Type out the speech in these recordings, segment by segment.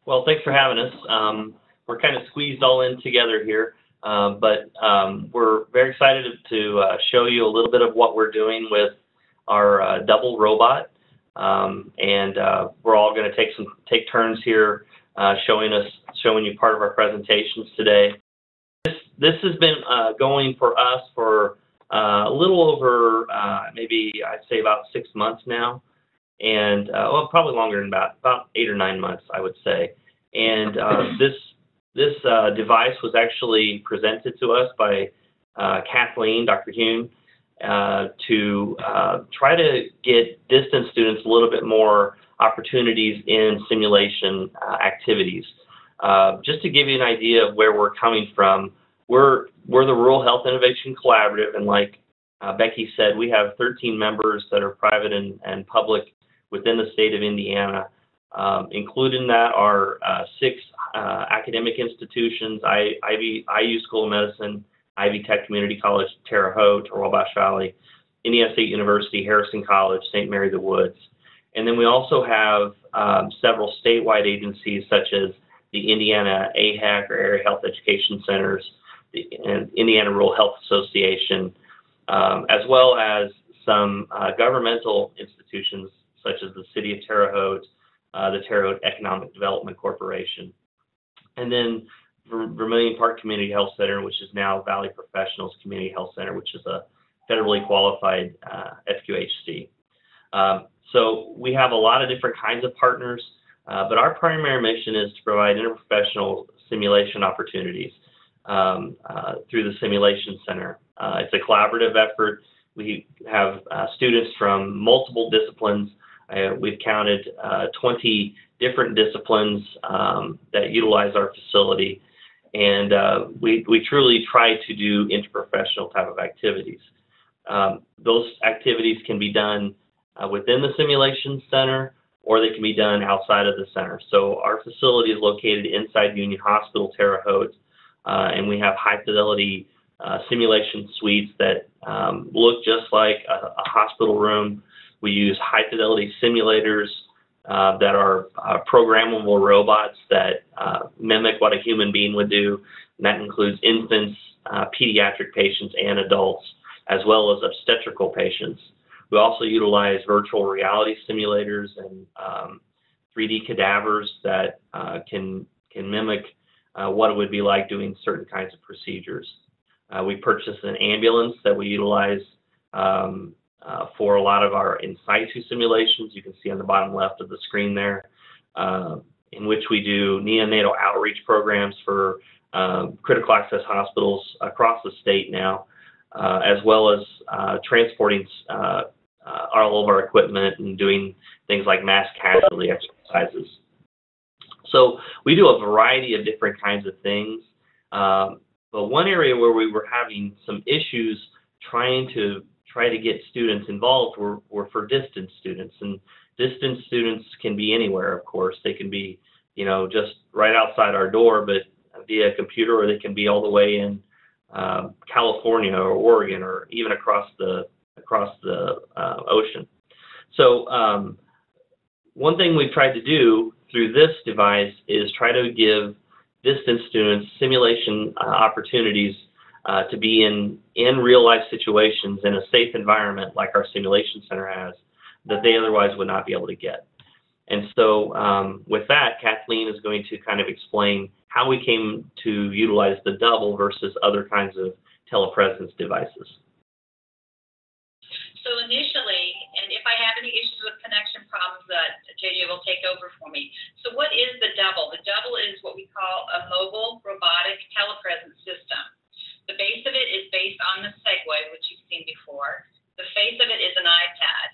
Well, thanks for having us. We're kind of squeezed all in together here, but we're very excited to show you a little bit of what we're doing with our double robot, and we're all going to take turns here showing you part of our presentations today. This has been going for us for a little over maybe I'd say about 6 months now. And well, probably longer than about 8 or 9 months, I would say. And this device was actually presented to us by Kathleen, Dr. Huun, to try to get distance students a little bit more opportunities in simulation activities. Just to give you an idea of where we're coming from, we're the Rural Health Innovation Collaborative, and like Becky said, we have 13 members that are private and public within the state of Indiana. Including that are 6 academic institutions: IU School of Medicine, Ivy Tech Community College, Terre Haute, or Wabash Valley, Indiana State University, Harrison College, St. Mary the Woods. And then we also have several statewide agencies such as the Indiana AHEC, or Area Health Education Centers, the Indiana Rural Health Association, as well as some governmental institutions such as the City of Terre Haute, the Terre Haute Economic Development Corporation, and then Vermilion Park Community Health Center, which is now Valley Professionals Community Health Center, which is a federally qualified FQHC. So we have a lot of different kinds of partners, but our primary mission is to provide interprofessional simulation opportunities through the Simulation Center. It's a collaborative effort. We have students from multiple disciplines. We've counted 20 different disciplines that utilize our facility, and we truly try to do interprofessional type of activities. Those activities can be done within the Simulation Center, or they can be done outside of the center. So our facility is located inside Union Hospital, Terre Haute, and we have high-fidelity simulation suites that look just like a hospital room. We use high-fidelity simulators that are programmable robots that mimic what a human being would do, and that includes infants, pediatric patients, and adults, as well as obstetrical patients. We also utilize virtual reality simulators and 3D cadavers that can mimic what it would be like doing certain kinds of procedures. We purchased an ambulance that we utilize for a lot of our in situ simulations. You can see on the bottom left of the screen there, in which we do neonatal outreach programs for critical access hospitals across the state now, as well as transporting all of our equipment and doing things like mass casualty exercises. So we do a variety of different kinds of things. But one area where we were having some issues trying to get students involved were for distance students. And distance students can be anywhere, of course. They can be, just right outside our door, but via computer, or they can be all the way in California or Oregon, or even across the ocean. So one thing we've tried to do through this device is try to give distance students simulation opportunities to be in real life situations in a safe environment like our Simulation Center has, that they otherwise would not be able to get. And so with that, Kathleen is going to kind of explain how we came to utilize the double versus other kinds of telepresence devices. So initially, and if I have any issues with connection problems, JJ will take over for me. So what is the double? The double is what we call a mobile robotic telepresence system. The base of it is based on the Segway, which you've seen before. The face of it is an iPad.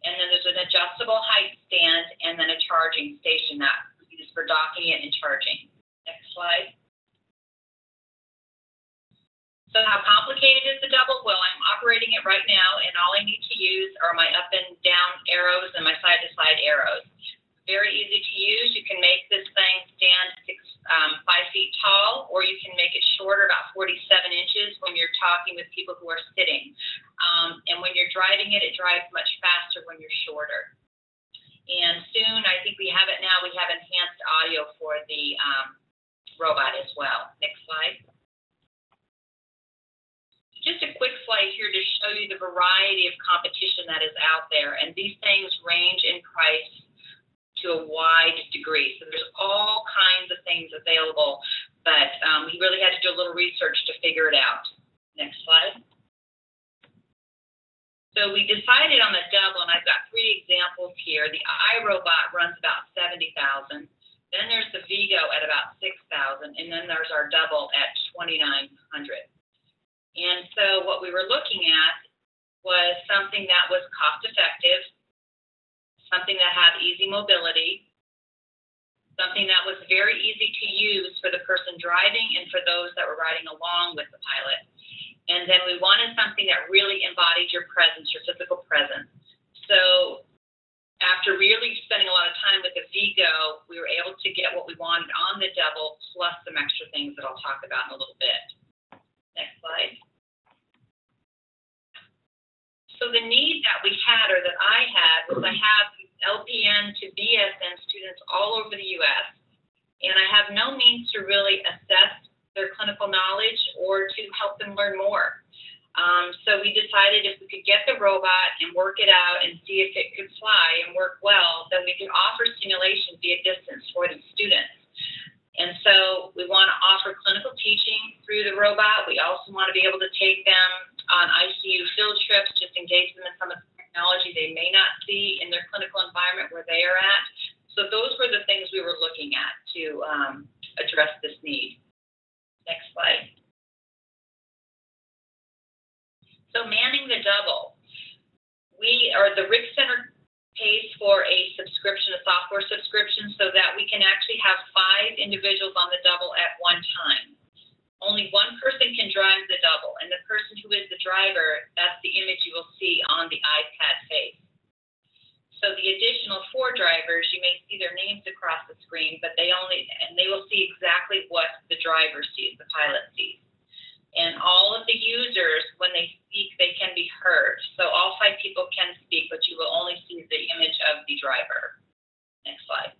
And then there's an adjustable height stand and then a charging station that we use for docking it and charging. Next slide. So how complicated is the double? Well, I'm operating it right now, and all I need to use are my up and down arrows and my side to side arrows. Very easy to use. You can make this thing stand 5 feet tall, or you can make it shorter, about 47 inches when you're talking with people who are sitting. And when you're driving it, it drives much faster when you're shorter. And soon, I think we have it now, we have enhanced audio for the robot as well. Next slide. Just a quick slide here to show you the variety of competition that is out there. And these things range in price to a wide degree. So there's all kinds of things available, but we really had to do a little research to figure it out. Next slide. So we decided on the double, and I've got 3 examples here. The iRobot runs about $70,000. Then there's the Vigo at about $6,000, and then there's our double at $2,900. And so what we were looking at was something that was cost-effective, something that had easy mobility, something that was very easy to use for the person driving and for those that were riding along with the pilot. And then we wanted something that really embodied your presence, your physical presence. So after really spending a lot of time with the Vigo, we were able to get what we wanted on the double, plus some extra things that I'll talk about in a little bit. Next slide. So the need that we had, or that I had, was I have LPN to BSN students all over the U.S., and I have no means to really assess their clinical knowledge or to help them learn more. So we decided if we could get the robot and work it out and see if it could fly and work well, then we could offer simulation via distance for the students. And so we want to offer clinical teaching through the robot. We also want to be able to take them on ICU field trips, just engage them in some of the technology they may not see in their clinical environment where they are at. So those were the things we were looking at to address this need. Next slide. So manning the double. The RIC Center pays for a subscription, a software subscription, so that we can actually have 5 individuals on the double at one time. Only one person can drive the double, and the person who is the driver, that's the image you will see on the iPad face. So the additional 4 drivers, you may see their names across the screen, but they will see exactly what the driver sees, the pilot sees. And all of the users, when they speak, they can be heard. So all 5 people can speak, but you will only see the image of the driver. Next slide.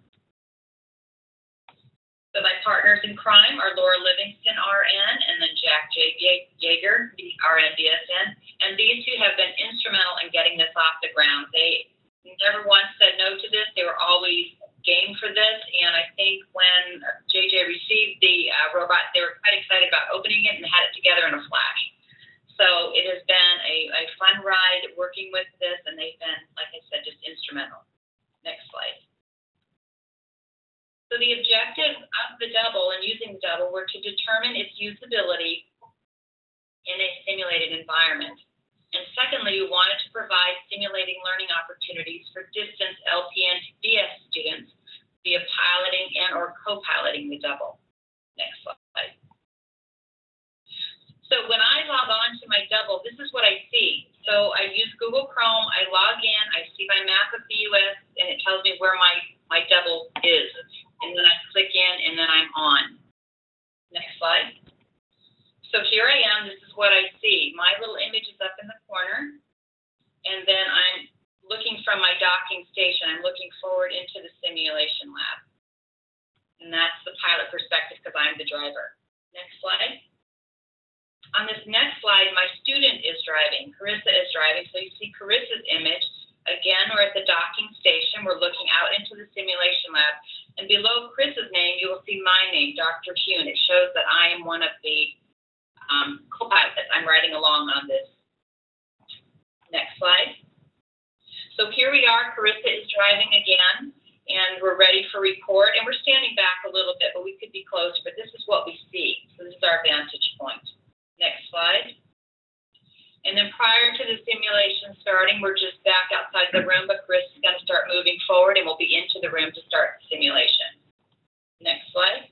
So my partners in crime are Laura Livingston, RN, and then Jaeger, RN BSN. And these 2 have been instrumental in getting this off the ground. They never once said no to this. They were always game for this. And I think when JJ received the robot, they were quite excited about opening it and had it together in a flash. So it has been a fun ride working with this, and they've been, like I said, just instrumental. Next slide. So the objective of the double and using the double were to determine its usability in a simulated environment. And secondly, we wanted to provide stimulating learning opportunities for distance LPN to BS students via piloting and or co-piloting the double. Next slide. So when I log on to my double, this is what I see. So I use Google Chrome, I log in, I see my map of the US, and it tells me where my double is. And then I click in, and then I'm on. Next slide. So here I am. This is what I see. My little image is up in the corner, and then I'm looking from my docking station. I'm looking forward into the simulation lab. And that's the pilot perspective because I'm the driver. Next slide. On this next slide, my student is driving. Carissa is driving. So you see Carissa's image. Again, we're at the docking station. We're looking out into the simulation lab. And below Chris's name, you will see my name, Dr. Huun. It shows that I am one of the co-pilots. I'm riding along on this. Next slide. So here we are. Carissa is driving again, and we're ready for report. And we're standing back a little bit, but we could be closer. But this is what we see. So this is our vantage point. Next slide. And then prior to the simulation starting, we're just back outside the room, but Chris is going to start moving forward, and we'll be into the room to start the simulation. Next slide.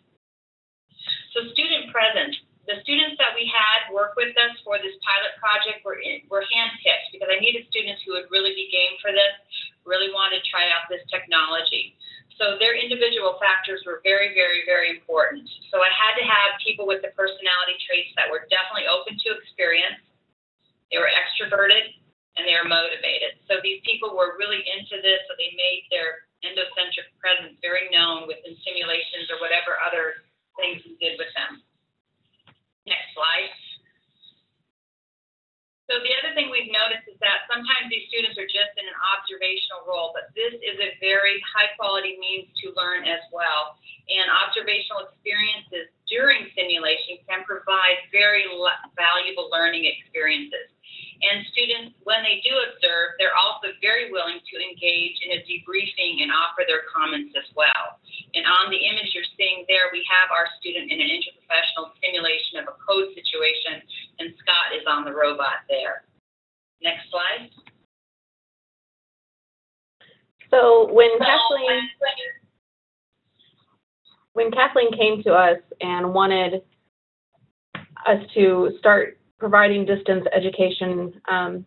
So student presence. The students that we had work with us for this pilot project were handpicked because I needed students who would really be game for this, really wanted to try out this technology. So their individual factors were very, very, very important. So I had to have people with the personality traits that were definitely open to experience. They were extroverted, and they're motivated. So these people were really into this, so they made their endocentric presence very known within simulations or whatever other things we did with them. Next slide. So the other thing we've noticed is that sometimes these students are just in an observational role, but this is a very high-quality means to learn as well. And observational experiences during simulation can provide very valuable learning experiences. And students, when they do observe, they're also very willing to engage in a debriefing and offer their comments as well. And on the image you're seeing there, we have our student in an interprofessional simulation of a code situation, and Scott is on the robot there. Next slide. So when Kathleen came to us and wanted us to start providing distance education and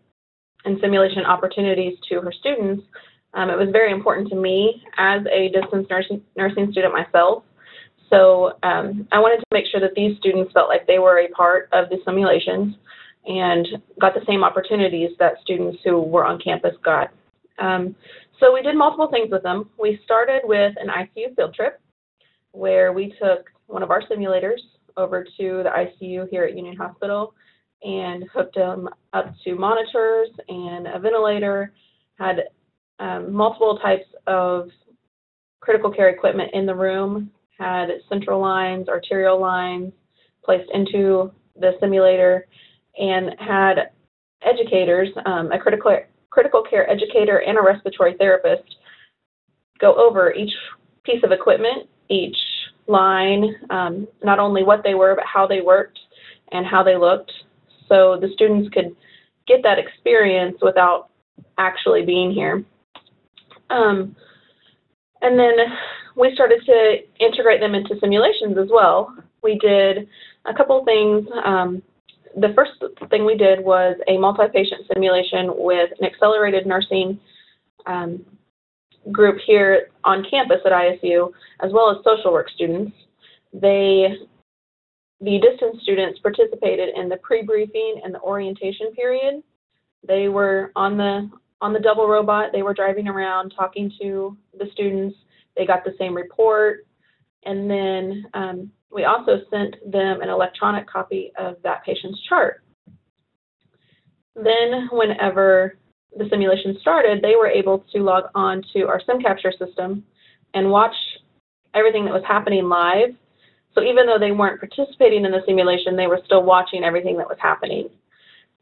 simulation opportunities to her students, it was very important to me as a distance nursing student myself. So I wanted to make sure that these students felt like they were a part of the simulations and got the same opportunities that students who were on campus got. So we did multiple things with them. We started with an ICU field trip where we took one of our simulators over to the ICU here at Union Hospital and hooked them up to monitors and a ventilator, had multiple types of critical care equipment in the room, had central lines, arterial lines placed into the simulator, and had educators, a critical care educator and a respiratory therapist, go over each piece of equipment, each line, not only what they were, but how they worked and how they looked, so the students could get that experience without actually being here. And then we started to integrate them into simulations as well. We did a couple things. The first thing we did was a multi-patient simulation with an accelerated nursing group here on campus at ISU, as well as social work students. The distance students participated in the pre-briefing and the orientation period. They were on the double robot. They were driving around talking to the students. They got the same report. And then we also sent them an electronic copy of that patient's chart. Then whenever the simulation started, they were able to log on to our SimCapture system and watch everything that was happening live. So even though they weren't participating in the simulation, they were still watching everything that was happening.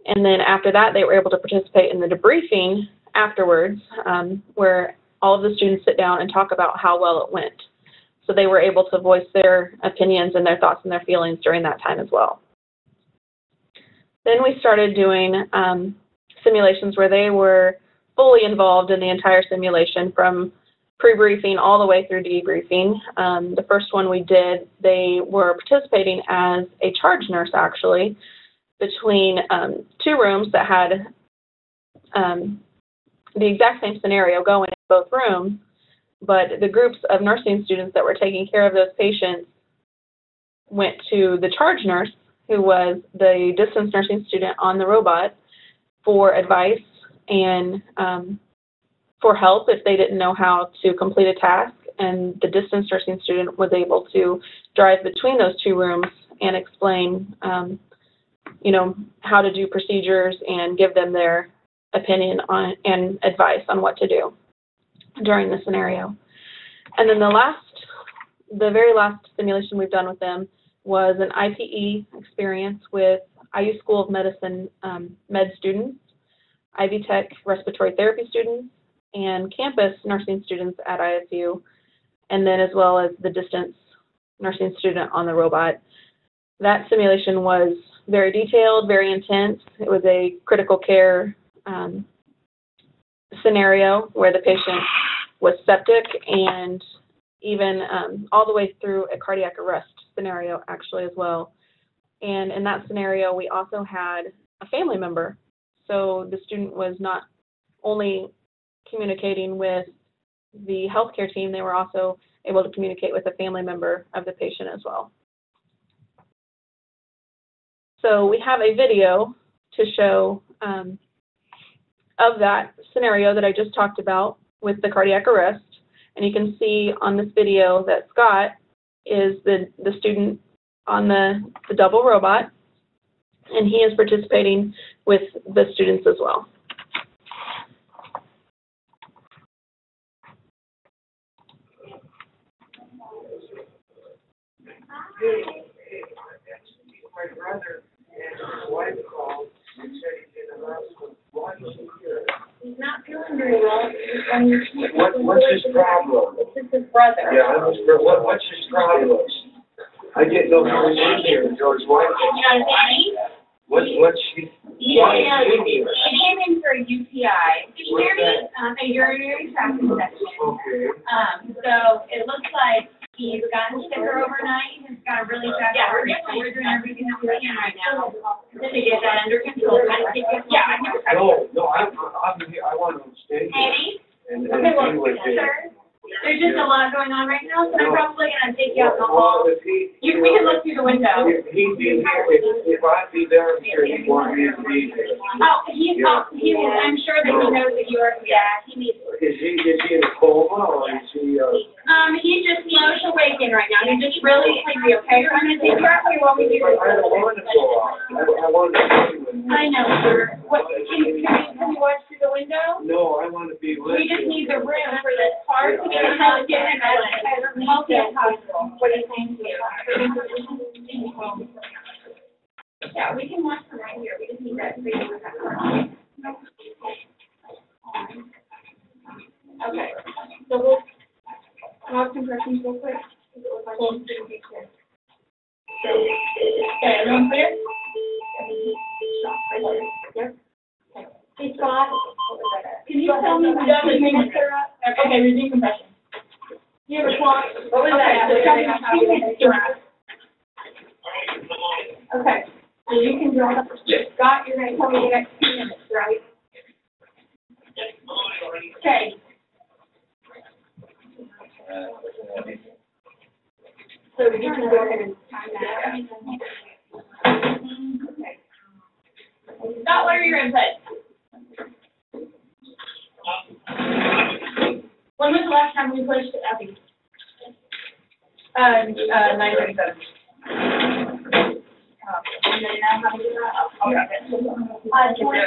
And then after that, they were able to participate in the debriefing afterwards, where all of the students sit down and talk about how well it went. So they were able to voice their opinions and their thoughts and their feelings during that time as well. Then we started doing simulations where they were fully involved in the entire simulation, from pre-briefing all the way through debriefing. The first one we did, they were participating as a charge nurse, actually, between two rooms that had the exact same scenario going in both rooms, but the groups of nursing students that were taking care of those patients went to the charge nurse, who was the distance nursing student on the robot, for advice and for help if they didn't know how to complete a task. And the distance nursing student was able to drive between those two rooms and explain, you know, how to do procedures and give them their opinion on and advice on what to do during the scenario. And then the very last simulation we've done with them was an IPE experience with IU School of Medicine med students, Ivy Tech respiratory therapy students, and campus nursing students at ISU, and then as well as the distance nursing student on the robot. That simulation was very detailed, very intense. It was a critical care scenario where the patient was septic, and even all the way through a cardiac arrest scenario actually as well. And in that scenario, we also had a family member. So the student was not only communicating with the healthcare team, they were also able to communicate with a family member of the patient as well. So we have a video to show of that scenario that I just talked about with the cardiac arrest. And you can see on this video that Scott is the student on the double robot, and he is participating with the students as well. My brother and his wife called and said he's in the hospital. Why is he here? He's not feeling very well. What's his problem? This is his brother. Yeah, what's his problem? I didn't know he was in here until his wife. What's she? Why is he here? He came in for a UTI. Can you hear me? A urinary tract infection. Okay. So it looks like he's gotten sicker overnight. He's got a really bad heart rate. So we're doing everything that we can right now to get that under control. Yeah, I never tried. No, I'm here. I want to stay here. Annie? And Okay, well, be with you. sir, there's just a lot going on right now, so I'm probably going to take you out in the hall. We can look through the window. If he'd be here, if I'd be there, I'm sure he'd want me to be there. Oh, I'm sure that he knows that you are, yeah, he needs. Is he in a coma or is he, He's just slow to waken right now. He's just really sleepy, okay? I'm going to take you out here while we do this. I don't want to go out. I want to stay with you. I know, sir. What, can you watch through the window? No, I want to be with We just you. need the room for this part to get him get him healthy as possible. What do you think? Yeah, we can watch from right here. We just need that space with that part. Okay, so we'll have some questions real quick. Okay, everyone clear? Yep. Hey, Scott, can you tell me when the minutes are up? Okay, resume compression. You have a clock? What was that? Okay, so you can draw up. Scott, you're going to tell me the next 2 minutes, right? Okay. So we can go ahead and time that. Okay. Scott, what are your inputs? When was the last time we pushed Effie? 9:37. And then now how to do that? Okay. Do it.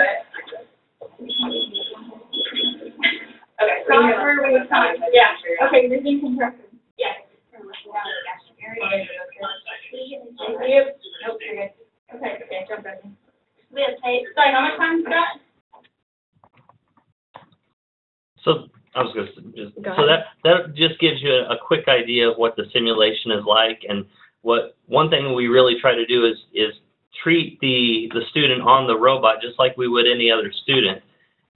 Okay, Scott, where are we with time? Yeah. Okay, resume compression. Yes. Nope, you're good. Okay, jump in. We have tape. Sorry, how much time, Scott? So I was going to so that just gives you a quick idea of what the simulation is like, and one thing we really try to do is treat the student on the robot just like we would any other student,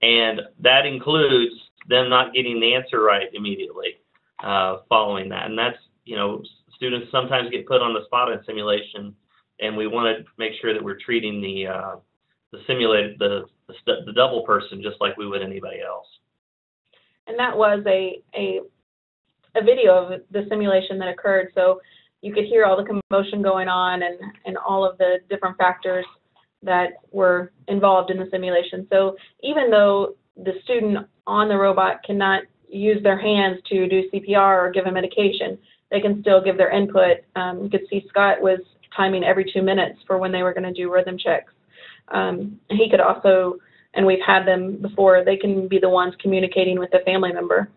and that includes them not getting the answer right immediately following that. And that's, students sometimes get put on the spot in simulation, and we want to make sure that we're treating the simulated, the double person just like we would anybody else. And that was a video of the simulation that occurred, so you could hear all the commotion going on and all of the different factors that were involved in the simulation. So even though the student on the robot cannot use their hands to do CPR or give a medication, they can still give their input. You could see Scott was timing every 2 minutes for when they were going to do rhythm checks. He could also, and we've had them before, they can be the ones communicating with the family member.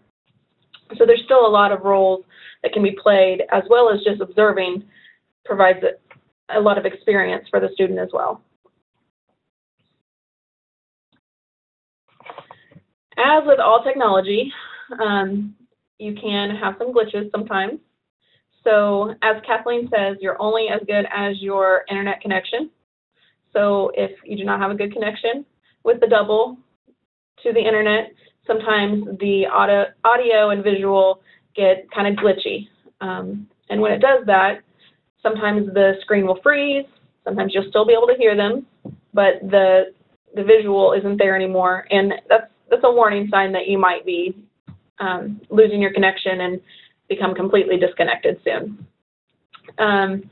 So there's still a lot of roles that can be played, as well as just observing provides a lot of experience for the student as well. As with all technology, you can have some glitches sometimes. So as Kathleen says, you're only as good as your internet connection. So if you do not have a good connection with the double to the internet, sometimes the audio and visual get kind of glitchy. And when it does that, sometimes the screen will freeze, sometimes you'll still be able to hear them, but the visual isn't there anymore. And that's a warning sign that you might be losing your connection and become completely disconnected soon. And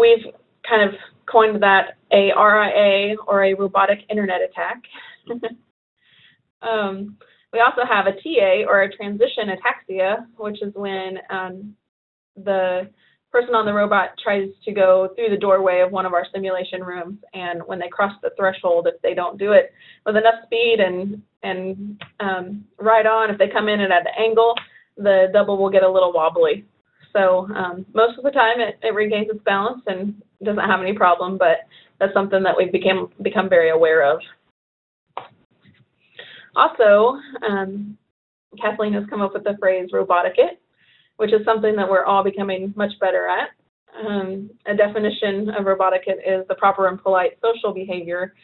we've kind of coined that a RIA, or a robotic internet attack. We also have a TA, or a transition ataxia, which is when the person on the robot tries to go through the doorway of one of our simulation rooms, and when they cross the threshold, if they don't do it with enough speed and right on, if they come in at an angle, the double will get a little wobbly. So most of the time it regains its balance and doesn't have any problem, but that's something that we've become very aware of. Also, Kathleen has come up with the phrase robotic it, which is something that we're all becoming much better at. A definition of robotic it is the proper and polite social behavior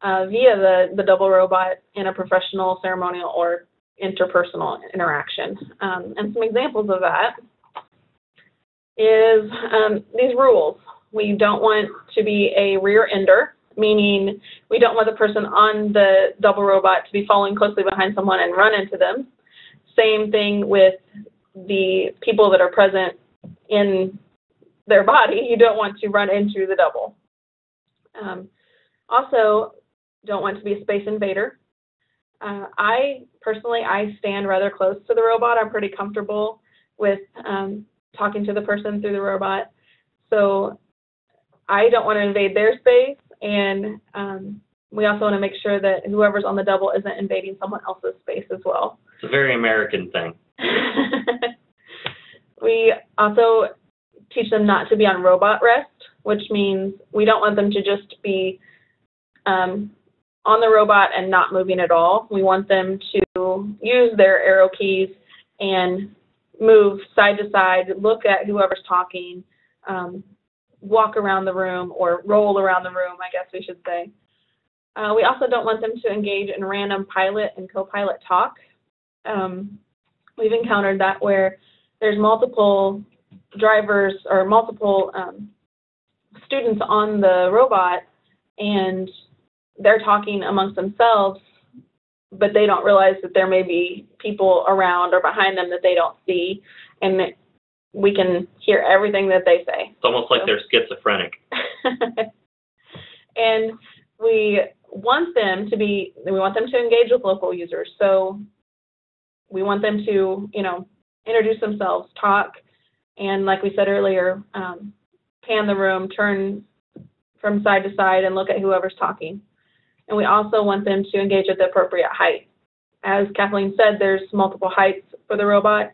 via the double robot in a professional, ceremonial, or interpersonal interaction. And some examples of that is these rules. We don't want to be a rear ender, meaning we don't want the person on the double robot to be following closely behind someone and run into them. Same thing with the people that are present in their body. You don't want to run into the double. Also, don't want to be a space invader. I stand rather close to the robot. I'm pretty comfortable with talking to the person through the robot. So I don't want to invade their space, and we also want to make sure that whoever's on the double isn't invading someone else's space as well. It's a very American thing. We also teach them not to be on robot rest, which means we don't want them to just be on the robot and not moving at all. We want them to use their arrow keys and move side to side, look at whoever's talking, walk around the room, or roll around the room, I guess we should say. We also don't want them to engage in random pilot and co-pilot talk. We've encountered that where there's multiple drivers or multiple students on the robot, and they're talking amongst themselves, but they don't realize that there may be people around or behind them that they don't see, and that we can hear everything that they say. It's almost like they're schizophrenic. And we want them to engage with local users. So we want them to, introduce themselves, talk, and like we said earlier, pan the room, turn from side to side, and look at whoever's talking. And we also want them to engage at the appropriate height. As Kathleen said, there's multiple heights for the robot.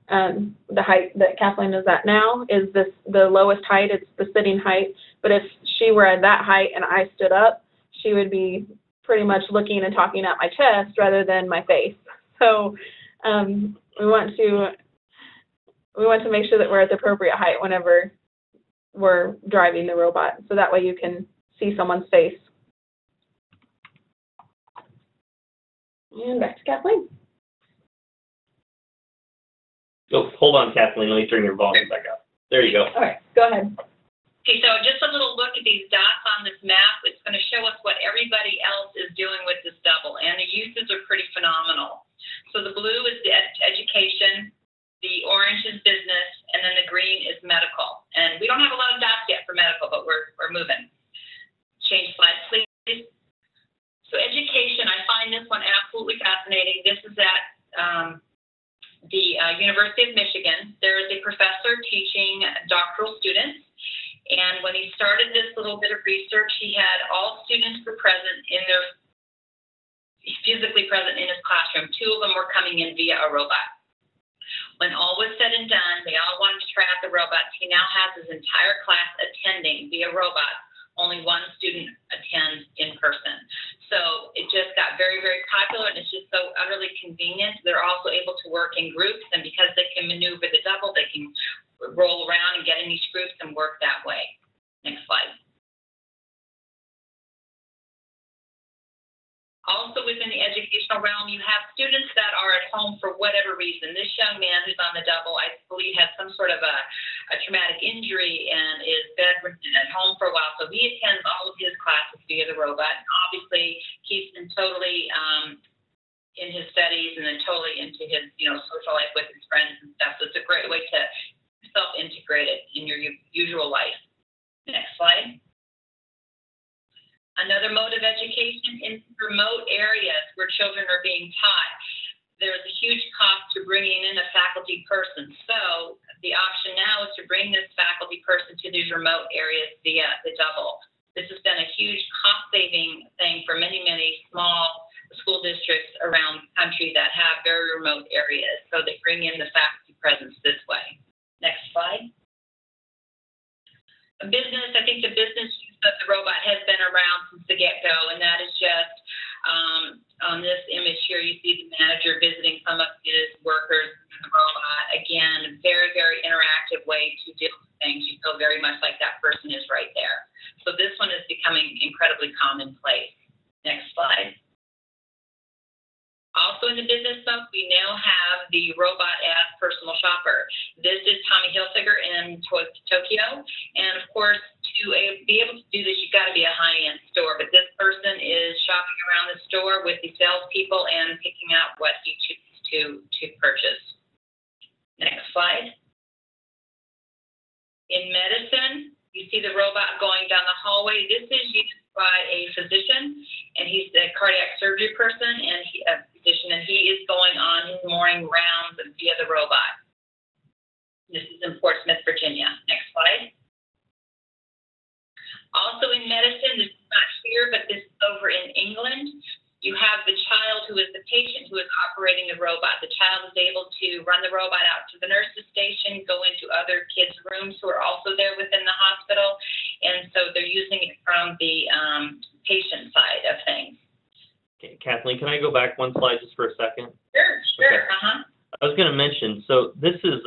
The height that Kathleen is at now is the lowest height. It's the sitting height. But if she were at that height and I stood up, she would be pretty much looking and talking at my chest rather than my face. So we want to make sure that we're at the appropriate height whenever we're driving the robot, so that way you can see someone's face. And back to Kathleen. Oh, hold on, Kathleen. Let me turn your volume back up. There you go. All right, go ahead. Okay, so just a little look at these dots on this map. It's going to show us what everybody else is doing with this double, and the uses are pretty phenomenal. So the blue is the education, the orange is business, and then the green is medical. And we don't have a lot of dots yet for medical, but we're moving. Change slide, please. So education, I find this one absolutely fascinating. This is at the University of Michigan. There is a professor teaching doctoral students. And when he started this little bit of research, he had all students were physically present in his classroom. 2 of them were coming in via a robot. When all was said and done, they all wanted to try out the robots. He now has his entire class attending via robot. Only 1 student attends in person. So it just got very, very popular, and it's just so utterly convenient. They're also able to work in groups, and because they can maneuver the double, they can roll around and get in these groups and work that way. Next slide. Also within the educational realm, you have students that are at home for whatever reason. This young man who's on the double, I believe, had some sort of a traumatic injury and is bedridden at home for a while. So he attends all of his classes via the robot. And obviously, he's been totally in his studies and then totally into his social life with his friends and stuff. So it's a great way to self-integrate it in your usual life. Next slide. Another mode of education in remote areas where children are being taught. There's a huge cost to bringing in a faculty person. So the option now is to bring this faculty person to these remote areas via the double. This has been a huge cost-saving thing for many, many small school districts around the country that have very remote areas. So they bring in the faculty presence this way. Next slide. I think the business use of the robot has been around since the get-go, and that is just on this image here, you see the manager visiting some of his workers in the robot. Again, a very, very interactive way to deal with things. You feel very much like that person is right there. So this one is becoming incredibly commonplace. Next slide. Also in the business mode, we now have the robot as personal shopper. This is Tommy Hilfiger in Tokyo. And of course, to be able to do this, you've got to be a high-end store. But this person is shopping around the store with the salespeople and picking out what he chooses to purchase. Next slide. In medicine, you see the robot going down the hallway. This is used by a physician, and he's a cardiac surgery person, and he is going on his morning rounds via the robot. This is in Portsmouth, Virginia. Next slide. Also in medicine, this is not here, but this is over in England. You have the child who is the patient who is operating the robot. The child is able to run the robot out to the nurse's station, go into other kids' rooms who are also there within the hospital, and so they're using it from the patient side of things. Okay, Kathleen, can I go back one slide just for a second? Sure. Okay. I was going to mention, so this is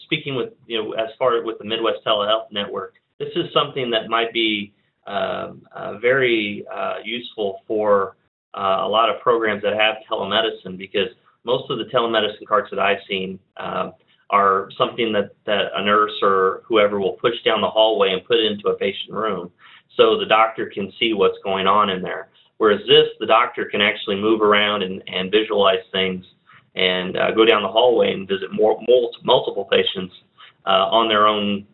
speaking with, as far as with the Midwest Telehealth Network, this is something that might be very useful for a lot of programs that have telemedicine, because most of the telemedicine carts that I've seen are something that a nurse or whoever will push down the hallway and put it into a patient room so the doctor can see what's going on in there. Whereas this, the doctor can actually move around and visualize things and go down the hallway and visit multiple patients on their own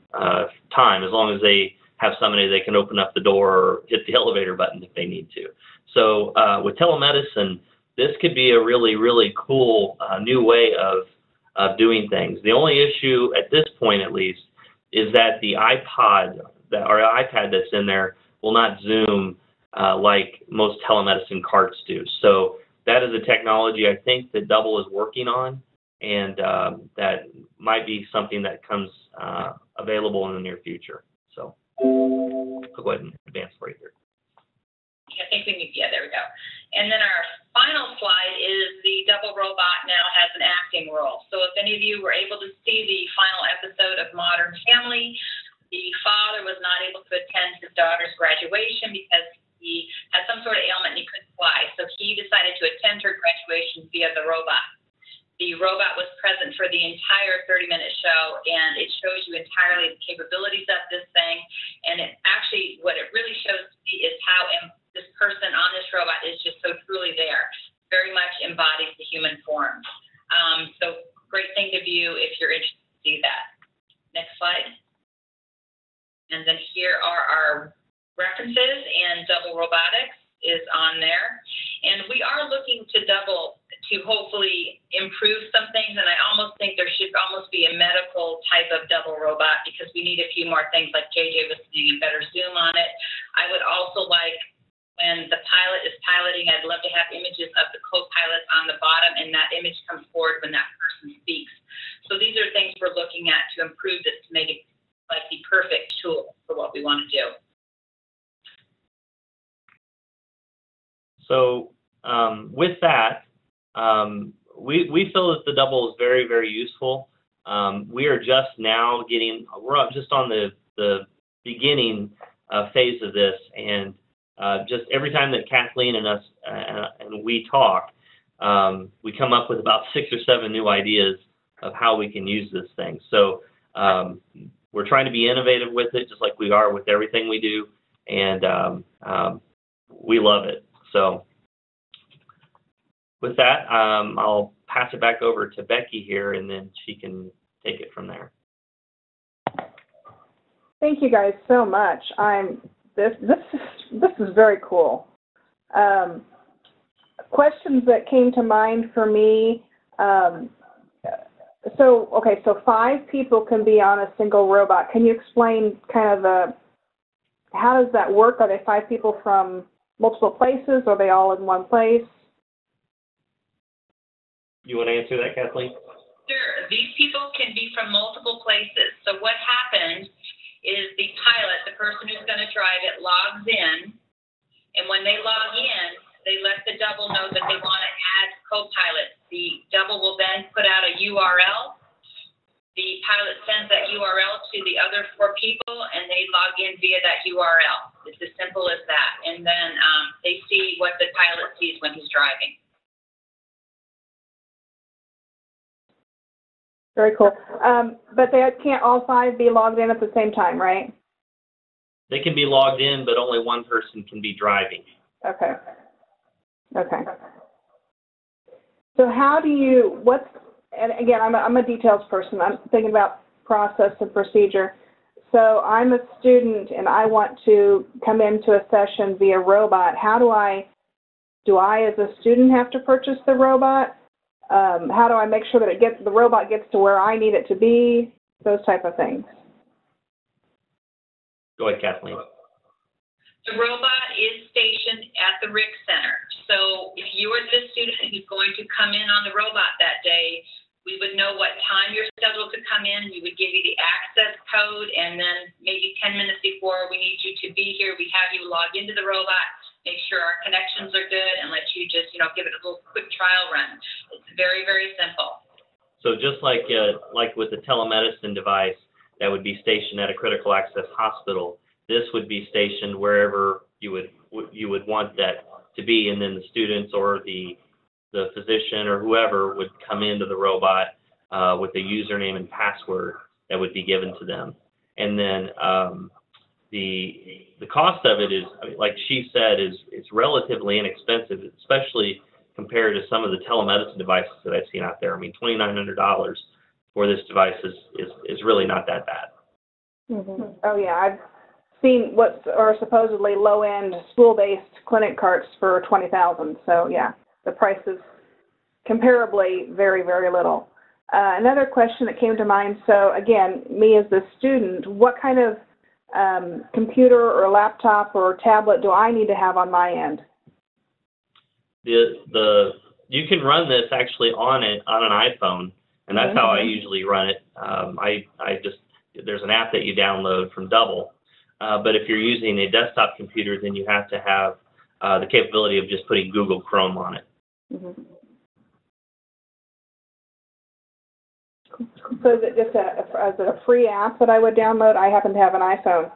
time, as long as they have somebody they can open up the door or hit the elevator button if they need to. So with telemedicine, this could be a really, really cool new way of doing things. The only issue at this point, at least, is that the iPad that's in there will not zoom like most telemedicine carts do. So that is a technology I think that Double is working on, and that might be something that comes available in the near future. So I'll go ahead and advance right here. I think we need, there we go. And then our final slide is the Double robot now has an acting role. So if any of you were able to see the final episode of Modern Family, the father was not able to attend his daughter's graduation because he had some sort of ailment and he couldn't fly. So he decided to attend her graduation via the robot. The robot was present for the entire 30-minute show, and it shows you entirely the capabilities of this thing. And it actually, what it really shows to me is how this person on this robot is just so truly there, very much embodies the human form. So great thing to view if you're interested to see that. Next slide. And then here are our references, and Double Robotics is on there. And we are looking to Double to hopefully improve some things, and I almost think there should almost be a medical type of Double robot, because we need a few more things, like JJ was saying, a better zoom on it. I would also like, when the pilot is piloting, I'd love to have images of the co-pilot on the bottom, and that image comes forward when that person speaks. So these are things we're looking at to improve this, to make it like the perfect tool for what we want to do. So with that, we feel that the Double is very, very useful. We are just now we're just on the beginning phase of this, and just every time that Kathleen and us and we talk, we come up with about 6 or 7 new ideas of how we can use this thing. So we're trying to be innovative with it, just like we are with everything we do, and we love it. So with that, I'll pass it back over to Becky here, and then she can take it from there. Thank you guys so much. I'm This is very cool. Questions that came to mind for me. So 5 people can be on a single robot. Can you explain kind of how does that work? Are they 5 people from multiple places? Are they all in one place? You want to answer that, Kathleen? Sure. These people can be from multiple places. So what happens is the pilot, the person who's going to drive it, logs in, and when they log in, they let the double know that they want to add co-pilot. The double will then put out a URL. The pilot sends that URL to the other 4 people, and they log in via that URL. It's as simple as that. And then they see what the pilot sees when he's driving. Very cool. But they can't all 5 be logged in at the same time, right? They can be logged in, but only one person can be driving. Okay. Okay. So how do you, and again, I'm a details person. I'm thinking about process and procedure. So I'm a student and I want to come into a session via robot. How do I as a student have to purchase the robot? How do I make sure that the robot gets to where I need it to be? Those type of things. Go ahead, Kathleen. The robot is stationed at the RIC Center. So if you are the student who's going to come in on the robot that day, we would know what time you're scheduled to come in. We would give you the access code, and then maybe 10 minutes before we need you to be here, we have you log into the robot, make sure our connections are good, and let you just, give it a little quick trial run. It's very, very simple. So just like with the telemedicine device that would be stationed at a critical access hospital, this would be stationed wherever you would want that to be, and then the students or the physician or whoever would come into the robot with a username and password that would be given to them. And then the cost of it is, like she said, is relatively inexpensive, especially compared to some of the telemedicine devices that I've seen out there. $2,900 for this device is really not that bad. Mm-hmm. Oh yeah, I've seen what are supposedly low-end school-based clinic carts for $20,000. So yeah, the price is comparably very, very little. Another question that came to mind. So again, me as the student, what kind of computer or laptop or tablet do I need to have on my end? You can run this actually on an iPhone, and that's how I usually run it. There's an app that you download from Double. But if you're using a desktop computer, then you have to have the capability of just putting Google Chrome on it. Mm-hmm. So is it just a free app that I would download? I happen to have an iPhone.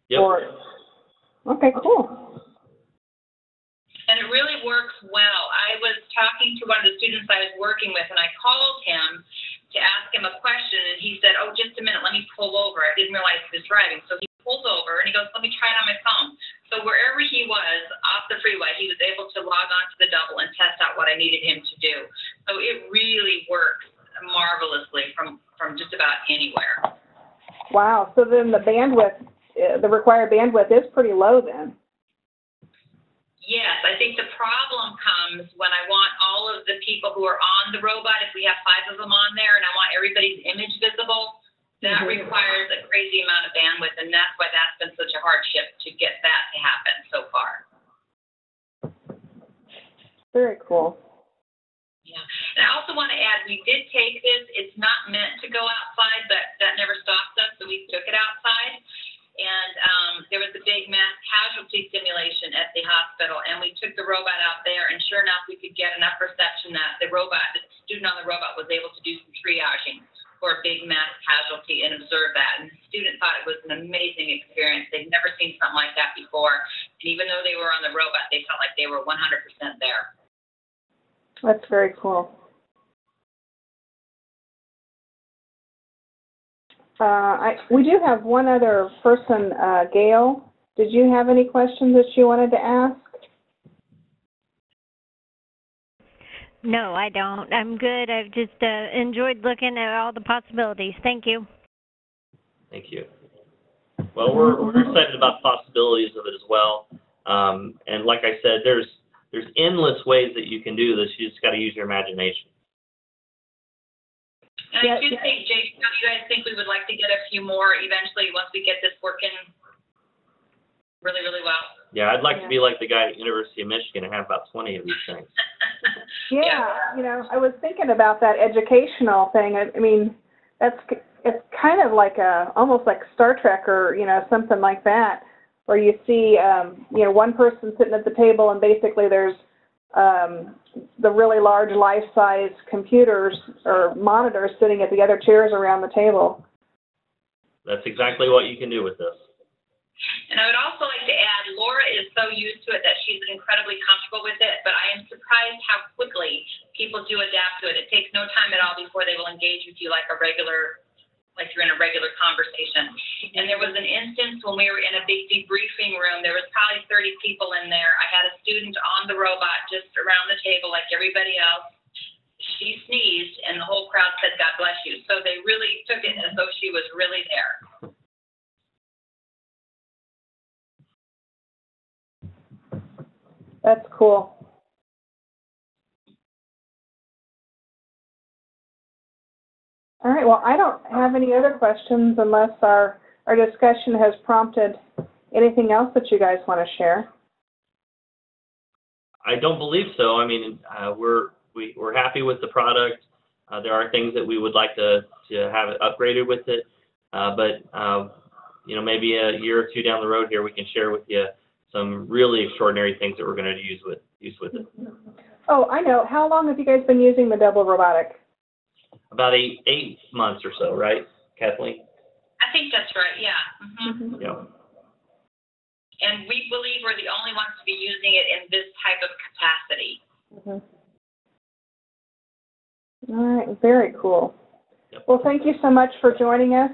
Yep. Okay, cool. And it really works well. I was talking to one of the students I was working with, and I called him to ask him a question, and he said, "Oh, just a minute, let me pull over." I didn't realize he was driving. So he pulled over, and he goes, "Let me try it on my phone." So wherever he was off the freeway, he was able to log on to the Double and test out what I needed him to do. So it really works marvelously from just about anywhere. Wow. So then the required bandwidth is pretty low then. Yes, I think the problem comes when I want all of the people who are on the robot, if we have 5 of them on there, and I want everybody's image visible, that requires a crazy amount of bandwidth, and that's why that's been such a hardship to get that to happen so far. Very cool. Yeah, and I also want to add, we did take this. It's not meant to go outside, but that never stopped us, so we took it outside. And there was a big mass casualty simulation at the hospital, and we took the robot out there, and sure enough, we could get enough perception that the student on the robot was able to do some triaging for a big mass casualty and observe that. And the student thought it was an amazing experience. They'd never seen something like that before. And even though they were on the robot, they felt like they were 100% there. That's very cool. We do have one other person, Gail. Did you have any questions that you wanted to ask? No, I don't. I'm good. I've just enjoyed looking at all the possibilities. Thank you. Thank you. Well, we're excited about the possibilities of it as well. And like I said, there's endless ways that you can do this. You just got to use your imagination. And I do think, Jay, do you guys think we would like to get a few more eventually once we get this working really, really well? Yeah, I'd like to be like the guy at University of Michigan and have about 20 of these things. Yeah, you know, I was thinking about that educational thing. I mean, it's kind of like almost like Star Trek or, you know, something like that, where you see, you know, one person sitting at the table and basically there's the really large life-size computers or monitors sitting at the other chairs around the table. That's exactly what you can do with this. And I would also like to add, Laura is so used to it that she's incredibly comfortable with it, but I am surprised how quickly people do adapt to it. It takes no time at all before they will engage with you like you're in a regular conversation. And there was an instance when we were in a big debriefing room, there was probably 30 people in there. I had a student on the robot just around the table like everybody else. She sneezed and the whole crowd said, "God bless you." So they really took it as though she was really there. That's cool. All right, well, I don't have any other questions unless our discussion has prompted anything else that you guys want to share. I don't believe so. I mean, we're happy with the product. There are things that we would like to have it upgraded with it, but you know, maybe a year or two down the road here, we can share with you some really extraordinary things that we're going to use with it. Oh, I know. How long have you guys been using the double robotic? About eight months or so, right, Kathleen? I think that's right, yeah. Mm-hmm. Yeah. And we believe we're the only ones to be using it in this type of capacity. Mm-hmm. All right, very cool. Yep. Well, thank you so much for joining us,